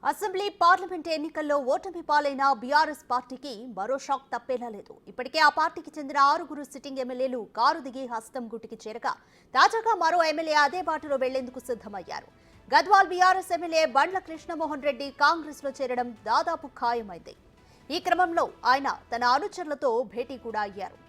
Assembly parliament ఎన్నికల్లో ఓటమి పాలైన బీఆర్ఎస్ పార్టీకి మరో షాక్ తప్పేలా లేదు. ఇప్పటికే ఆ పార్టీకి చెందిన 6 సిట్టింగ్ ఎమ్మెల్యేలు కారు దిగి హస్తం గుటికి చేరగా తాజాగా మరో ఎమ్మెల్యే అదే బాటలో వెళ్లేందుకు సిద్ధమయ్యారు. గద్వాల్ బీఆర్ఎస్ ఎమ్మెల్యే బండ్ల కృష్ణమోహన్ రెడ్డి కాంగ్రెస్ లో చేరడం దాదాపు ఖాయమైంది. ఈ క్రమంలో ఆయన తన అనుచరులతో భేటీ కూడా అయ్యారు.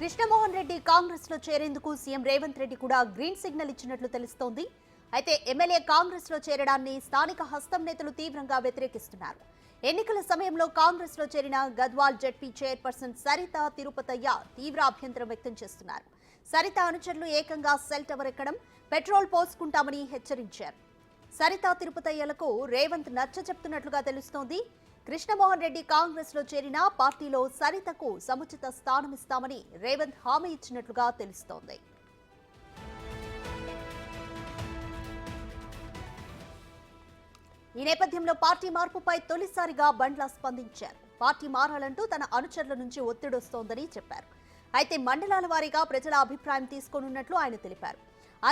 కృష్ణమోహన్ రెడ్డి కాంగ్రెస్ లో చేరేందుకు సీఎం రేవంత్ రెడ్డి కూడా గ్రీన్ సిగ్నల్ ఇచ్చినట్లు తెలుస్తోంది. అయితే ఎమ్మెల్యే కాంగ్రెస్ లో చేరడాన్ని స్థానిక హస్తం నేతలు తీవ్రంగా వ్యతిరేకిస్తున్నారు. ఎన్నికల సమయంలో కాంగ్రెస్ లో చేరిన గద్వాల్ జెడ్పీ చైర్పర్సన్ సరిత తిరుపతయ్య తీవ్ర అభ్యంతరం వ్యక్తం చేస్తున్నారు. సరిత అనుచరులు ఏకంగా సెల్ టవర్ ఎక్కడం, పెట్రోల్ పోసుకుంటామని హెచ్చరించారు. సరిత తిరుపతయ్యలకు రేవంత్ నచ్చ చెప్తున్నట్లుగా తెలుస్తోంది. కృష్ణమోహన్ రెడ్డి కాంగ్రెస్ లో చేరిన పార్టీలో సరితకు సముచిత స్థానమిస్తామని రేవంత్ హామీ ఇచ్చినట్లుగా తెలుస్తోంది. ఈ నేపథ్యంలో పార్టీ మార్పుపై తొలిసారిగా బండ్ల స్పందించారు. పార్టీ మారాలంటూ తన అనుచరుల నుంచి ఒత్తిడొస్తోందని చెప్పారు. అయితే మండలాల వారీగా ప్రజల అభిప్రాయం తీసుకోనున్నట్లు ఆయన తెలిపారు.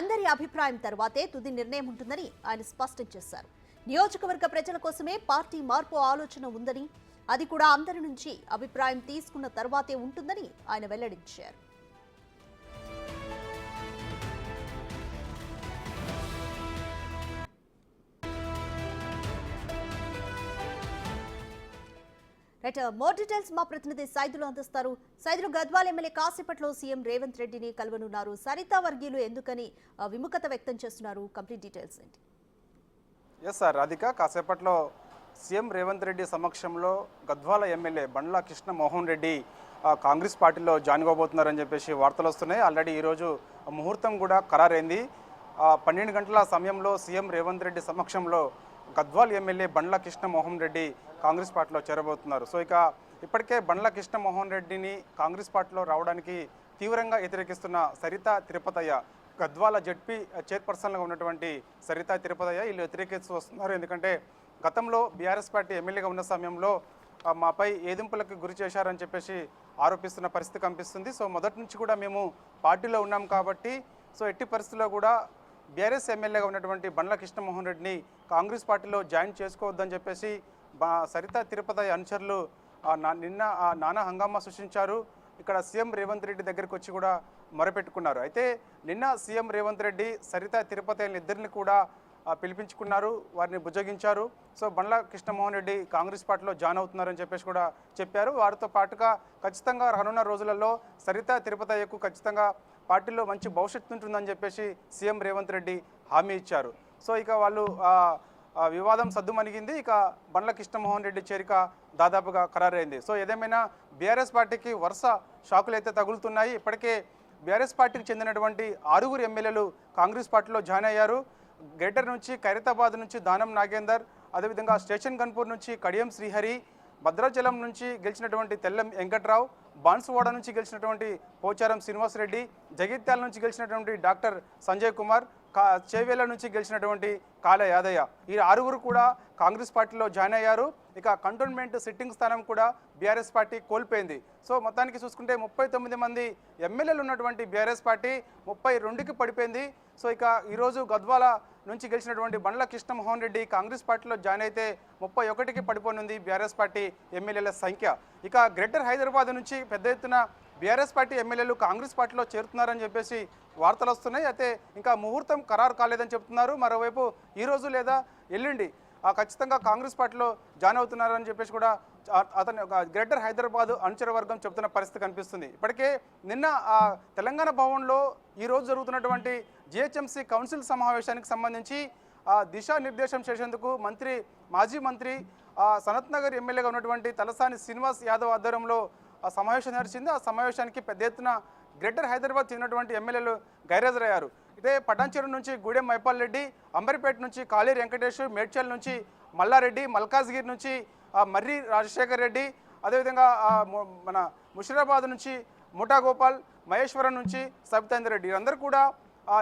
అందరి అభిప్రాయం తర్వాతే తుది నిర్ణయం ఉంటుందని ఆయన స్పష్టం చేశారు. నియోజకవర్గ ప్రజల కోసమే పార్టీ మార్పు ఆలోచన ఉందని, అది కూడా అందరి నుంచి అభిప్రాయం తీసుకున్న తర్వాతే ఉంటుందని ఆయన వెల్లడించారు. మోర్ డీటెయిల్స్ మా ప్రతినిధి సైదులు అందిస్తారు. సైదులు, గద్వాల్ ఎమ్మెల్యే కాసేపట్లో సీఎం రేవంత్ రెడ్డిని కలవనున్నారు. సరితా వర్గీయులు ఎందుకని విముఖత వ్యక్తం చేస్తున్నారు? కంప్లీట్ డీటెయిల్స్ ఏంటి? ఎస్ సార్, రాధిక, కాసేపట్లో సీఎం రేవంత్ రెడ్డి సమక్షంలో గద్వాల ఎమ్మెల్యే బండ్ల కృష్ణమోహన్ రెడ్డి కాంగ్రెస్ పార్టీలో జాయిన్ కాబోతున్నారని చెప్పేసి వార్తలు వస్తున్నాయి. ఆల్రెడీ ఈరోజు ముహూర్తం కూడా ఖరారైంది. 12 గంటల సమయంలో సీఎం రేవంత్ రెడ్డి సమక్షంలో గద్వాల్ ఎమ్మెల్యే బండ్ల కృష్ణమోహన్ రెడ్డి కాంగ్రెస్ పార్టీలో చేరబోతున్నారు. సో ఇప్పటికే బండ్ల కృష్ణమోహన్ రెడ్డిని కాంగ్రెస్ పార్టీలో రావడానికి తీవ్రంగా వ్యతిరేకిస్తున్న సరిత తిరుపతయ్య, గద్వాల జెడ్పీ చైర్పర్సన్గా ఉన్నటువంటి సరిత తిరుపతయ్య వీళ్ళు వ్యతిరేకిస్తూ వస్తున్నారు. ఎందుకంటే గతంలో బీఆర్ఎస్ పార్టీ ఎమ్మెల్యేగా ఉన్న సమయంలో మాపై ఏదింపులకు గురి చేశారని చెప్పేసి ఆరోపిస్తున్న పరిస్థితి కనిపిస్తుంది. సో మొదటి నుంచి కూడా మేము పార్టీలో ఉన్నాం కాబట్టి ఎట్టి పరిస్థితుల్లో కూడా బీఆర్ఎస్ ఎమ్మెల్యేగా ఉన్నటువంటి బండ్ల కృష్ణమోహన్ రెడ్డిని కాంగ్రెస్ పార్టీలో జాయిన్ చేసుకోవద్దని చెప్పేసి సరిత తిరుపతయ్య అనుచరులు నిన్న నానా హంగామా సృష్టించారు. ఇక్కడ సీఎం రేవంత్ రెడ్డి దగ్గరికి వచ్చి కూడా మొరపెట్టుకున్నారు. అయితే నిన్న సీఎం రేవంత్ రెడ్డి సరిత తిరుపతయ్య ఇద్దరిని కూడా పిలిపించుకున్నారు, వారిని బుజ్జగించారు. సో బండ్ల కృష్ణమోహన్ రెడ్డి కాంగ్రెస్ పార్టీలో జాయిన్ అవుతున్నారని చెప్పేసి కూడా చెప్పారు. వారితో పాటుగా ఖచ్చితంగా రానున్న రోజులలో సరిత తిరుపతయ్యకు ఖచ్చితంగా పార్టీలో మంచి భవిష్యత్తు ఉంటుందని చెప్పేసి సీఎం రేవంత్ రెడ్డి హామీ ఇచ్చారు. సో వాళ్ళు వివాదం సద్దుమణిగింది. బండ్ల కృష్ణమోహన్ రెడ్డి చేరిక దాదాపుగా ఖరారైంది. సో ఏదేమైనా బీఆర్ఎస్ పార్టీకి వరుస షాకులు అయితే తగులుతున్నాయి. ఇప్పటికే బీఆర్ఎస్ పార్టీకి చెందినటువంటి 6 ఎమ్మెల్యేలు కాంగ్రెస్ పార్టీలో జాయిన్ అయ్యారు. గ్రేటర్ నుంచి ఖైరతాబాద్ నుంచి దానం నాగేందర్, అదేవిధంగా స్టేషన్ గన్పూర్ నుంచి కడియం శ్రీహరి, భద్రాచలం నుంచి గెలిచినటువంటి తెల్లం వెంకట్రావు, బాన్సువాడ నుంచి గెలిచినటువంటి పోచారం శ్రీనివాసరెడ్డి, జగిత్యాల నుంచి గెలిచినటువంటి డాక్టర్ సంజయ్ కుమార్, చేవేళ్ల నుంచి గెలిచినటువంటి కాల యాదయ్య, ఈ 6 కూడా కాంగ్రెస్ పార్టీలో జాయిన్ అయ్యారు. కంటోన్మెంట్ సిట్టింగ్ స్థానం కూడా బీఆర్ఎస్ పార్టీ కోల్పోయింది. సో మొత్తానికి చూసుకుంటే 39 మంది ఎమ్మెల్యేలు ఉన్నటువంటి బీఆర్ఎస్ పార్టీ 32కి పడిపోయింది. సో ఈరోజు గద్వాల నుంచి గెలిచినటువంటి బండ్ల కృష్ణమోహన్ రెడ్డి కాంగ్రెస్ పార్టీలో జాయిన్ అయితే 31కి పడిపోనుంది బీఆర్ఎస్ పార్టీ ఎమ్మెల్యేల సంఖ్య. గ్రేటర్ హైదరాబాద్ నుంచి పెద్ద ఎత్తున బీఆర్ఎస్ పార్టీ ఎమ్మెల్యేలు కాంగ్రెస్ పార్టీలో చేరుతున్నారని చెప్పేసి వార్తలు వస్తున్నాయి. అయితే ఇంకా ముహూర్తం ఖరారు కాలేదని చెప్తున్నారు. మరోవైపు ఈరోజు లేదా ఎల్లుండి ఖచ్చితంగా కాంగ్రెస్ పార్టీలో జాయిన్ అవుతున్నారని చెప్పేసి కూడా అతను గ్రేటర్ హైదరాబాద్ అనుచర వర్గం చెబుతున్న పరిస్థితి కనిపిస్తుంది. ఇప్పటికే నిన్న తెలంగాణ భవన్లో ఈరోజు జరుగుతున్నటువంటి జిహెచ్ఎంసీ కౌన్సిల్ సమావేశానికి సంబంధించి దిశానిర్దేశం చేసేందుకు మాజీ మంత్రి సనత్ నగర్ ఎమ్మెల్యేగా ఉన్నటువంటి తలసాని శ్రీనివాస్ యాదవ్ ఆధ్వర్యంలో సమావేశం నడిచింది. ఆ సమావేశానికి పెద్ద ఎత్తున గ్రేటర్ హైదరాబాద్ చెందినటువంటి ఎమ్మెల్యేలు గైరాజరయ్యారు. ఇదే పటాన్చెరు నుంచి గూడెం మైపాల్ రెడ్డి, అంబర్పేట నుంచి కాళీ వెంకటేష్, మేడ్చల్ నుంచి మల్లారెడ్డి, మల్కాజ్గిరి నుంచి మర్రి రాజశేఖర్ రెడ్డి, అదేవిధంగా మన ముషిరాబాద్ నుంచి ముఠా గోపాల్, మహేశ్వరం నుంచి సబితేందర్ రెడ్డి వీరందరూ కూడా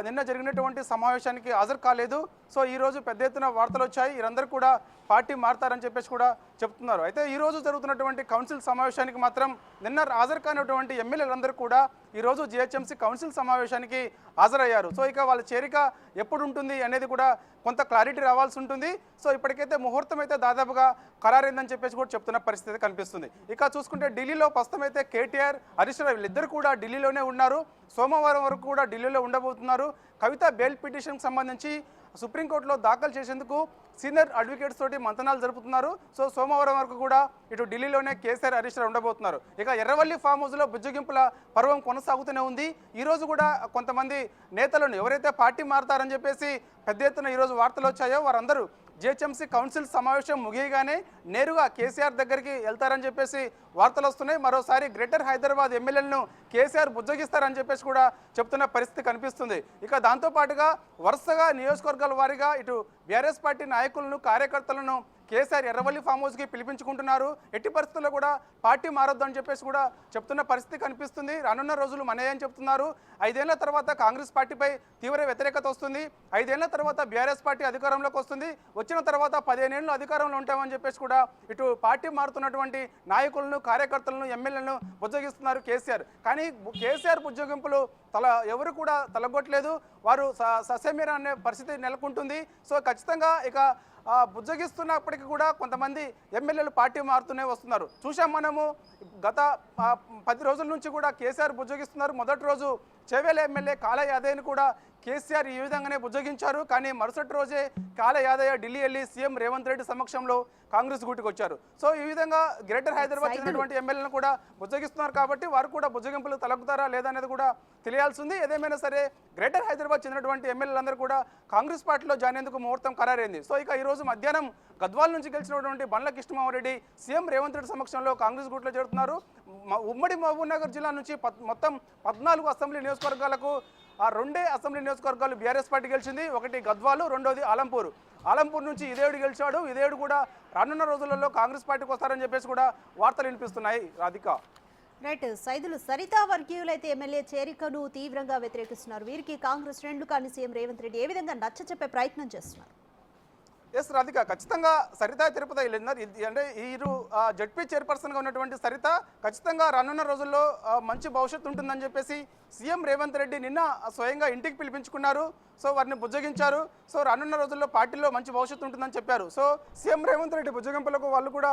నిన్న జరిగినటువంటి సమావేశానికి హాజరు కాలేదు. సో ఈరోజు పెద్ద ఎత్తున వార్తలు వచ్చాయి. వీరందరూ కూడా పార్టీ మారుతారని చెప్పేసి కూడా చెప్తున్నారు. అయితే ఈరోజు జరుగుతున్నటువంటి కౌన్సిల్ సమావేశానికి మాత్రం నిన్న హాజరు కానిటువంటి ఎమ్మెల్యేలందరూ కూడా ఈరోజు జిహెచ్ఎంసీ కౌన్సిల్ సమావేశానికి హాజరయ్యారు. సో ఇక వాళ్ళ చేరిక ఎప్పుడు ఉంటుంది అనేది కూడా కొంత క్లారిటీ రావాల్సి ఉంటుంది. సో ఇప్పటికైతే ముహూర్తం అయితే దాదాపుగా ఖరారైందని చెప్పేసి కూడా చెప్తున్న పరిస్థితి కనిపిస్తుంది. ఇక చూసుకుంటే ఢిల్లీలో ప్రస్తుతం అయితే కేటీఆర్, హరీష్ రావు వీళ్ళిద్దరు కూడా ఢిల్లీలోనే ఉన్నారు. సోమవారం వరకు కూడా ఢిల్లీలో ఉండబోతున్నారు. కవిత బెయిల్ పిటిషన్కి సంబంధించి సుప్రీంకోర్టులో దాఖలు చేసేందుకు సీనియర్ అడ్వకేట్స్ తోటి మంతనాలు జరుపుతున్నారు. సో సోమవారం వరకు కూడా ఇటు ఢిల్లీలోనే కేసీఆర్, హరీష్ రావు ఉండబోతున్నారు. ఇక ఎర్రవల్లి ఫామ్ హౌస్లో బుజ్జగింపుల పర్వం కొనసాగుతూనే ఉంది. ఈరోజు కూడా కొంతమంది నేతలను ఎవరైతే పార్టీ మారుతారని చెప్పేసి పెద్ద ఎత్తున ఈరోజు వార్తలు వచ్చాయో వారందరూ జిహెచ్ఎంసీ కౌన్సిల్ సమావేశం ముగియగానే నేరుగా కేసీఆర్ దగ్గరికి వెళ్తారని చెప్పేసి వార్తలు వస్తున్నాయి. మరోసారి గ్రేటర్ హైదరాబాద్ ఎమ్మెల్యేలను కేసీఆర్ బుజ్జగిస్తారని చెప్పేసి కూడా చెప్తున్న పరిస్థితి కనిపిస్తుంది. ఇక దాంతోపాటుగా వరుసగా నియోజకవర్గాల వారీగా ఇటు బీఆర్ఎస్ పార్టీ నాయకులను, కార్యకర్తలను కేసీఆర్ ఎర్రవల్లి ఫామ్ హౌస్కి పిలిపించుకుంటున్నారు. ఎట్టి పరిస్థితుల్లో కూడా పార్టీ మారొద్దు అని చెప్పేసి కూడా చెప్తున్న పరిస్థితి కనిపిస్తుంది. రానున్న రోజులు మనయ్య అని చెప్తున్నారు. 5 ఏళ్ల తర్వాత కాంగ్రెస్ పార్టీపై తీవ్ర వ్యతిరేకత వస్తుంది. 5 ఏళ్ల తర్వాత బీఆర్ఎస్ పార్టీ అధికారంలోకి వస్తుంది. వచ్చిన తర్వాత 15 ఏళ్ళు అధికారంలో ఉంటామని చెప్పేసి కూడా ఇటు పార్టీ మారుతున్నటువంటి నాయకులను, కార్యకర్తలను, ఎమ్మెల్యేలను బుజ్జగిస్తున్నారు కేసీఆర్. కానీ కేసీఆర్ బుజ్జగింపులు ఎవరు కూడా తలగొట్టలేదు. వారు ససేమిరా అనే పరిస్థితి నెలకొంటుంది. సో ఖచ్చితంగా ఇక బుజ్జగిస్తున్నప్పటికీ కూడా కొంతమంది ఎమ్మెల్యేలు పార్టీ మారుతూనే వస్తున్నారు. చూసాం మనము గత 10 రోజుల నుంచి కూడా కేసీఆర్ బుజ్జగిస్తున్నారు. మొదటి రోజు చేవేల ఎమ్మెల్యే కాళ యాదయ్యను కూడా కేసీఆర్ ఈ విధంగానే బుజ్జగించారు. కానీ మరుసటి రోజే కాళ యాదయ్య ఢిల్లీ వెళ్ళి సీఎం రేవంత్ రెడ్డి సమక్షంలో కాంగ్రెస్ గూటికి వచ్చారు. సో ఈ విధంగా గ్రేటర్ హైదరాబాద్ చెందినటువంటి ఎమ్మెల్యేలను కూడా బుజ్జగిస్తున్నారు. కాబట్టి వారు కూడా బుజ్జగింపులు తలగుతారా లేదా అనేది కూడా తెలియాల్సి ఉంది. ఏదేమైనా సరే గ్రేటర్ హైదరాబాద్ చెందినటువంటి ఎమ్మెల్యేలందరూ కూడా కాంగ్రెస్ పార్టీలో జాయిన్ అయ్యేందుకు ముహూర్తం ఖరారైంది. సో ఇక ఈరోజు మధ్యాహ్నం గద్వాల్ నుంచి గెలిచినటువంటి బండ్ల కృష్ణమారెడ్డి సీఎం రేవంత్ రెడ్డి సమక్షంలో కాంగ్రెస్ గూట్లో చేరుతున్నారు. ఉమ్మడి మహబూబ్నగర్ జిల్లా నుంచి మొత్తం 14 అసెంబ్లీ నియోజకవర్గాలకు 2 అసెంబ్లీ నియోజకవర్గాలు బీఆర్ఎస్ పార్టీ గెలిచింది. ఒకటి గద్వాలు, రెండోది ఆలంపూర్ నుంచి ఇదేడు గెలిచాడు. ఇదేడు కూడా రానున్న రోజులలో కాంగ్రెస్ పార్టీకి వస్తారని చెప్పేసి కూడా వార్తలు వినిపిస్తున్నాయి. రాధిక రైట్. సైదులు, సరితా వర్గీయులు అయితే ఎమ్మెల్యే చేరికను తీవ్రంగా వ్యతిరేకిస్తున్నారు. వీరికి కాంగ్రెస్ శ్రేణులు కానీ సీఎం రేవంత్ రెడ్డి ఏ విధంగా నచ్చచెప్పే ప్రయత్నం చేస్తున్నారు? ఎస్ రాధిక, ఖచ్చితంగా సరిత తిరుపతి అంటే వీరు జడ్పీ చైర్పర్సన్గా ఉన్నటువంటి సరిత ఖచ్చితంగా రానున్న రోజుల్లో మంచి భవిష్యత్తు ఉంటుందని చెప్పేసి సీఎం రేవంత్ రెడ్డి నిన్న స్వయంగా ఇంటికి పిలిపించుకున్నారు. సో వారిని బుజ్జగించారు. సో రానున్న రోజుల్లో పార్టీలో మంచి భవిష్యత్తు ఉంటుందని చెప్పారు. సో సీఎం రేవంత్ రెడ్డి బుజ్జగింపులకు వాళ్ళు కూడా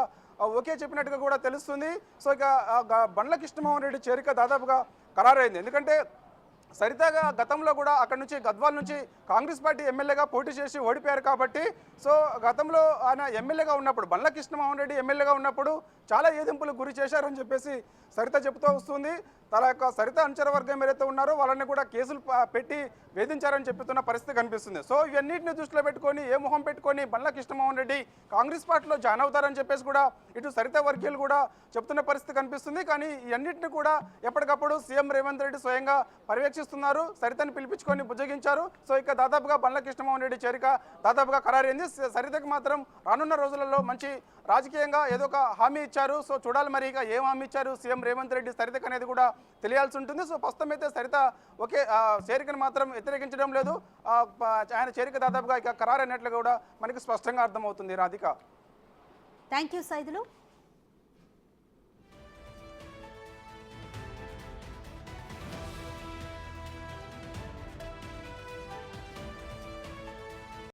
ఓకే చెప్పినట్టుగా కూడా తెలుస్తుంది. సో ఇక బండ్ల కృష్ణమోహన్ రెడ్డి చేరిక దాదాపుగా ఖరారైంది. ఎందుకంటే సరితగా గతంలో కూడా అక్కడ నుంచి గద్వాల్ నుంచి కాంగ్రెస్ పార్టీ ఎమ్మెల్యేగా పోటీ చేసి ఓడిపోయారు. కాబట్టి సో గతంలో ఆయన ఎమ్మెల్యేగా ఉన్నప్పుడు, బండ్ల కృష్ణమోహన్ రెడ్డి ఎమ్మెల్యేగా ఉన్నప్పుడు చాలా ఏదింపులకు గురి చేశారని చెప్పేసి సరిత చెబుతూ వస్తుంది. తన యొక్క సరిత అనుచర వర్గం ఏదైతే ఉన్నారో వాళ్ళని కూడా కేసులు పెట్టి వేధించారని చెప్తున్న పరిస్థితి కనిపిస్తుంది. సో ఇవన్నింటిని దృష్టిలో పెట్టుకొని ఏ మొహం పెట్టుకొని బండ్ల కృష్ణమోహన్ రెడ్డి కాంగ్రెస్ పార్టీలో జాయిన్ అవుతారని చెప్పేసి కూడా ఇటు సరిత వర్గీయులు కూడా చెప్తున్న పరిస్థితి కనిపిస్తుంది. కానీ ఇవన్నింటిని కూడా ఎప్పటికప్పుడు సీఎం రేవంత్ రెడ్డి స్వయంగా పర్యవేక్షిస్తున్నారు. సరితని పిలిపించుకొని బుజ్జగించారు. సో ఇక దాదాపుగా బండ్ల కృష్ణమోహన్ రెడ్డి చేరిక దాదాపుగా ఖరారైంది. సరితకు మాత్రం రానున్న రోజులలో మంచి రాజకీయంగా ఏదో ఒక హామీ ఇచ్చారు. సో చూడాలి మరి ఇక ఏం హామీ ఇచ్చారు సీఎం రేవంత్ రెడ్డి సరితకు అనేది కూడా తెలియాల్సి ఉంటుంది. సో ప్రస్తుతం అయితే సరిత ఒకే చేరికను మాత్రం వ్యతిరేకించడం లేదు. ఆయన చేరిక దాదాపుగా ఇక ఖరారైనట్లు కూడా మనకి స్పష్టంగా అర్థమవుతుంది. Radhika, thank you Saidulu.